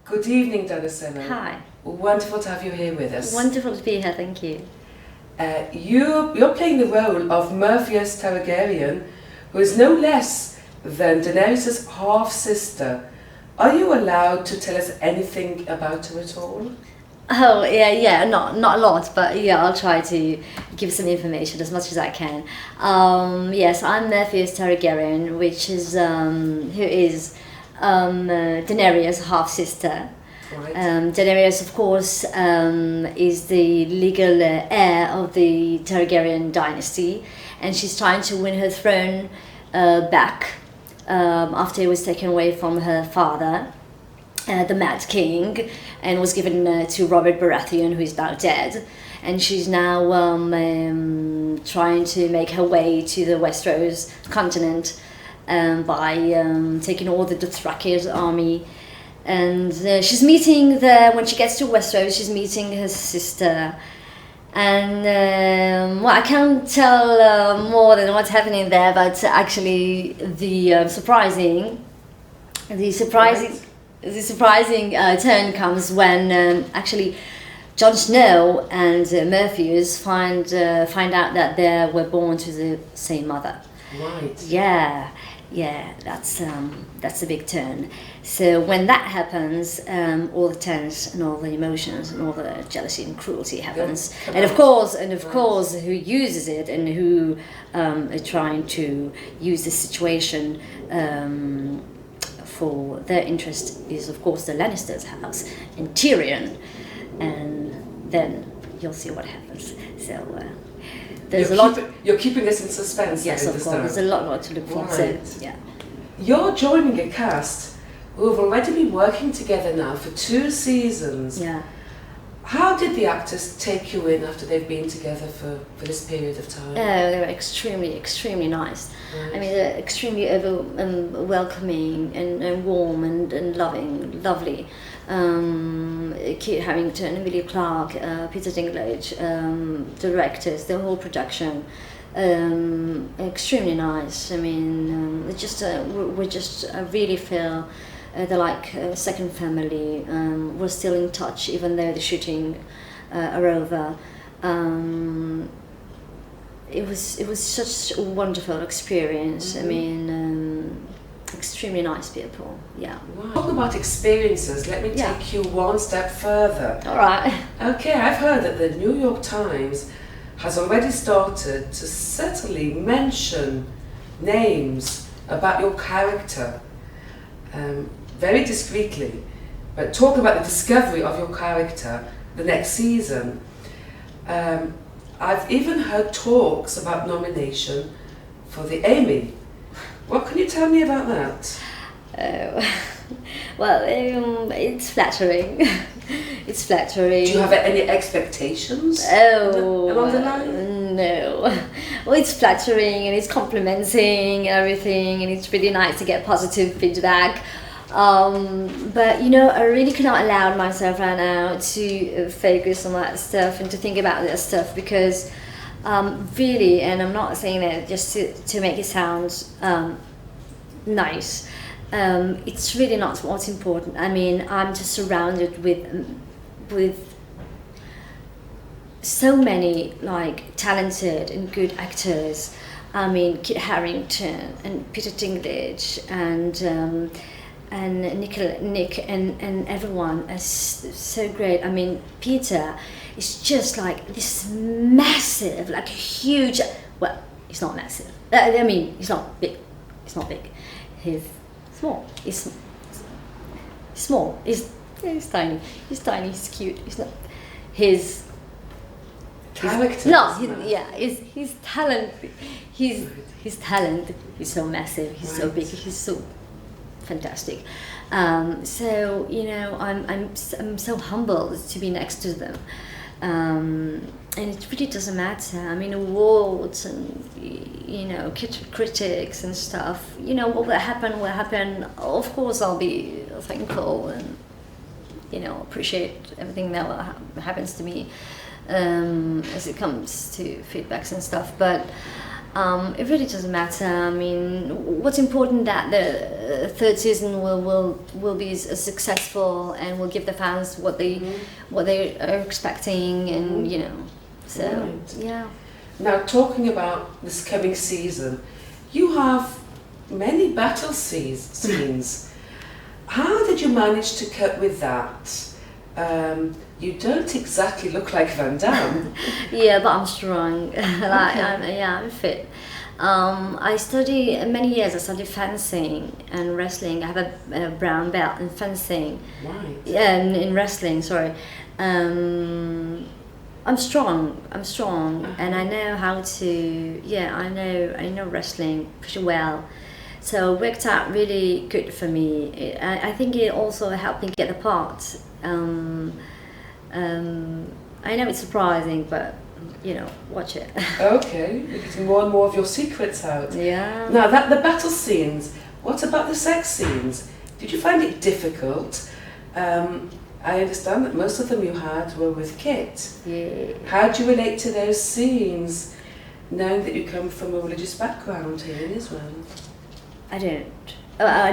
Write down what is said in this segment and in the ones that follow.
Good evening, Danisela. Hi. Wonderful to have you here with us. Wonderful to be here, thank you. You're playing the role of Murphy's Targaryen, who is no less than Daenerys' half-sister. Are you allowed to tell us anything about her at all? Oh, yeah, not a lot, but yeah, I'll try to give some information as much as I can. Yes, I'm Murphy's Targaryen, which is, who is Daenerys' half-sister. Right. Daenerys, of course, is the legal heir of the Targaryen dynasty, and she's trying to win her throne back after it was taken away from her father, the Mad King, and was given to Robert Baratheon, who is now dead. And she's now trying to make her way to the Westeros continent by taking all the Dothraki's army. And she's meeting when she gets to Westeros, she's meeting her sister. And well, I can't tell more than what's happening there, but actually the surprising turn comes when actually Jon Snow and Murphy's find out that they were born to the same mother. Right. Yeah, that's a big turn. So when that happens, all the tense and all the emotions and all the jealousy and cruelty happens. And of course, who uses it and who are trying to use the situation for their interest is, of course, the Lannisters' house and Tyrion. And then you'll see what happens. So there's You're keeping us in suspense. Yes, of course. There's a lot more to look for. Right. So, yeah. You're joining a cast who have already been working together now for 2 seasons. Yeah. How did the actors take you in after they've been together for this period of time? Oh, they were extremely nice. Right. I mean, they're extremely welcoming and warm and lovely. Kit Harington, Emilia Clarke, Peter Dinklage, directors, the whole production, extremely nice. I mean, I really feel they're like a second family. We're still in touch, even though the shooting are over. It was such a wonderful experience. Mm-hmm. I mean, extremely nice people. Yeah. Wow. Talk about experiences. Let me take you one step further. All right. Okay, I've heard that the New York Times has already started to subtly mention names about your character, very discreetly, but talk about the discovery of your character the next season. I've even heard talks about nomination for the Emmy. What can you tell me about that? Well, it's flattering. It's flattering. Do you have any expectations along the line? No. Well, it's flattering and it's complimenting and everything, and it's really nice to get positive feedback. But you know, I really cannot allow myself right now to focus on that stuff and to think about that stuff, because really, and I'm not saying that just to make it sound nice, it's really not what's important. I mean, I'm just surrounded with so many like talented and good actors. I mean, Kit Harington and Peter Dinklage and Nick and everyone is so great. I mean, Peter is just like this massive, like huge. Well, he's not massive. I mean, he's not big. He's not big. He's small. He's small. He's tiny. He's tiny. He's cute. He's not. His character. No. His talent. His talent is so massive. He's so big. He's so fantastic. So you know, I'm so humbled to be next to them, and it really doesn't matter. I mean, awards and you know, critics and stuff. You know, what will happen will happen. Of course, I'll be thankful and you know, appreciate everything that happens to me as it comes to feedbacks and stuff. But It really doesn't matter. I mean, what's important that the third season will be successful and will give the fans what they are expecting, and you know, so yeah. Now, talking about this coming season, you have many battle scenes. How did you manage to cope with that? You don't exactly look like Van Damme. Yeah, but I'm strong. I'm fit. I study many years. I studied fencing and wrestling. I have a brown belt in fencing. Right. Yeah, in wrestling. Sorry. I'm strong, and I know how to. Yeah, I know wrestling pretty well. So it worked out really good for me. I think it also helped me get the part. I know it's surprising, but you know, watch it. Okay, you're getting more and more of your secrets out. Yeah. Now, the battle scenes, what about the sex scenes? Did you find it difficult? I understand that most of them you had were with Kit. Yeah. How do you relate to those scenes, knowing that you come from a religious background here in Israel? I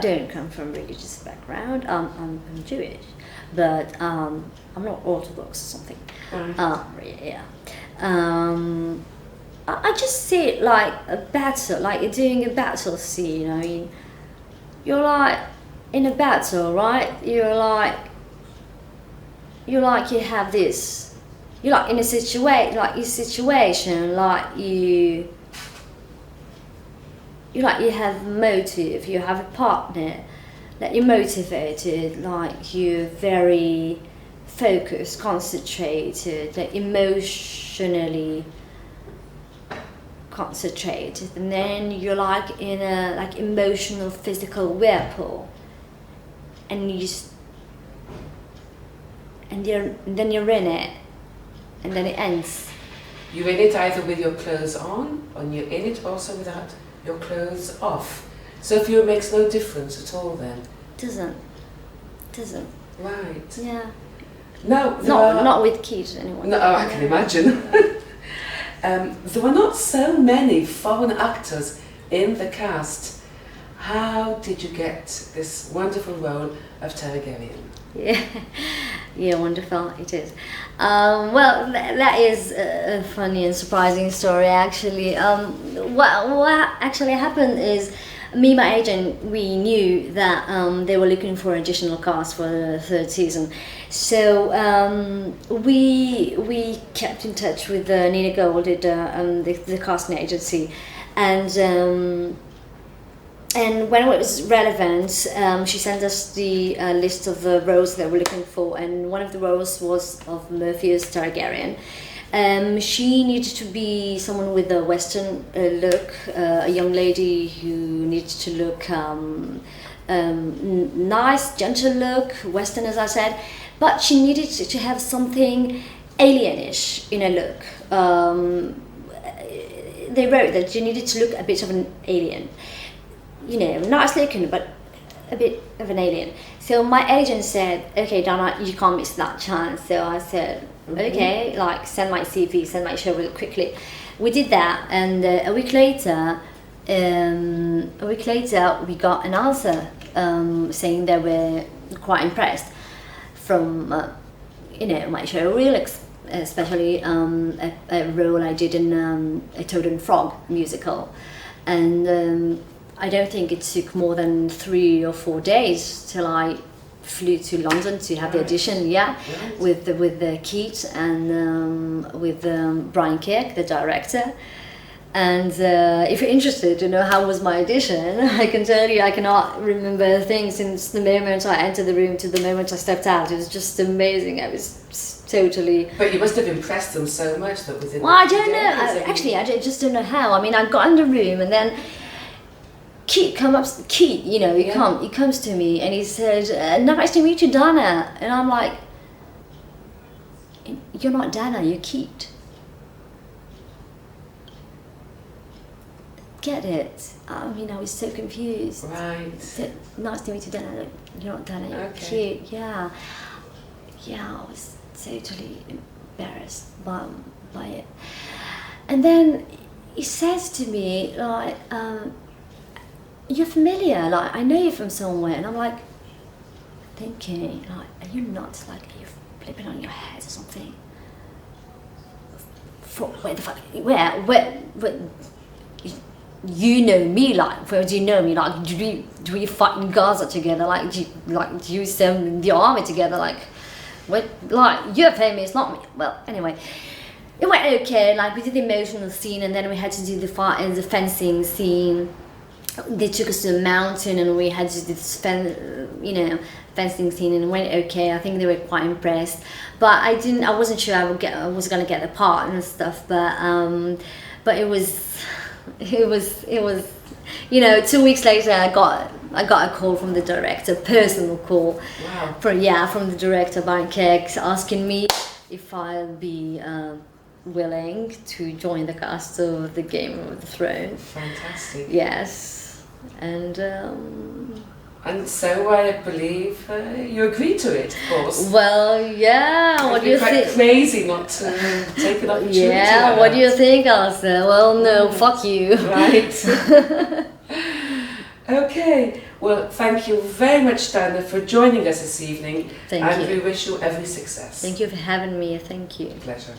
don't come from a religious background. I'm Jewish, but I'm not Orthodox or something. Right. Yeah. I just see it like a battle, like you're doing a battle scene. I mean, you're like in a battle, right? You're like you have this. You're like in a situation, you have motive, you have a partner, that you're motivated, like you're very focused, concentrated, like emotionally concentrated, and then you're like in a like emotional physical whirlpool, and then you're in it, and then it ends. You're in it either with your clothes on, or you're in it also without your clothes off. So for you it makes no difference at all then? Doesn't. Right. Yeah. No, not with kids anyway. No, I can imagine. There were not so many foreign actors in the cast. How did you get this wonderful role of Targaryen? Yeah, wonderful, it is. Well, that is a funny and surprising story, actually. What actually happened is, me and my agent, we knew that they were looking for additional cast for the third season. So we kept in touch with Nina Gold, the casting agency, and when it was relevant, she sent us the list of the roles that we're looking for, and one of the roles was of Murphy's Targaryen. She needed to be someone with a Western look, a young lady who needed to look nice, gentle look, Western as I said, but she needed to have something alienish in her look. They wrote that she needed to look a bit of an alien. You know, nice looking, but a bit of an alien. So my agent said, okay, Donna, you can't miss that chance. So I said, okay, like send my CV, send my show really quickly. We did that, and a week later, we got an answer saying they were quite impressed from, my show reel, especially a role I did in a Toad and Frog musical. And I don't think it took more than 3 or 4 days till I flew to London to have the audition, with the Keith and with Brian Kirk, the director. And if you're interested to know how was my audition, I can tell you I cannot remember things since the moment I entered the room to the moment I stepped out. It was just amazing. I was totally... But you must have impressed them so much that within... Well, I don't know. Actually, I just don't know how. I mean, I got in the room and then Keith, he comes to me and he said, nice to meet you, Dana. And I'm like, you're not Dana, you're Keith. Get it? I mean, I was so confused. Right. Said, nice to meet you, Dana. You're not Dana, you're Keith. Yeah, I was totally embarrassed by it. And then, he says to me, like, you're familiar, like, I know you from somewhere. And I'm like, thinking, like, are you nuts? Like, are you flipping on your head or something? Where the fuck, where, you know me, like, where do you know me? Like, do we fight in Gaza together? Like, do you send the army together? Like, what, like, you're famous, not me. Well, anyway, it went okay. Like, we did the emotional scene, and then we had to do the fencing scene. They took us to a mountain, and we had to do this fencing scene, and it went okay. I think they were quite impressed, but I wasn't sure I was gonna get the part and stuff. But it was, you know, 2 weeks later, I got a call from the director, personal call. Wow. From the director, Baron Kirk, asking me if I'll be willing to join the cast of the Game of the Throne. Fantastic. Yes, and so I believe you agreed to it, of course. well, yeah. What do you quite think? crazy not to take an opportunity. Yeah. like What do that. you think, Elsa? Well, no, fuck you. Right. Okay. Well, thank you very much, Dana, for joining us this evening. Thank and you. we wish you every success. Thank you for having me. Thank you. Pleasure.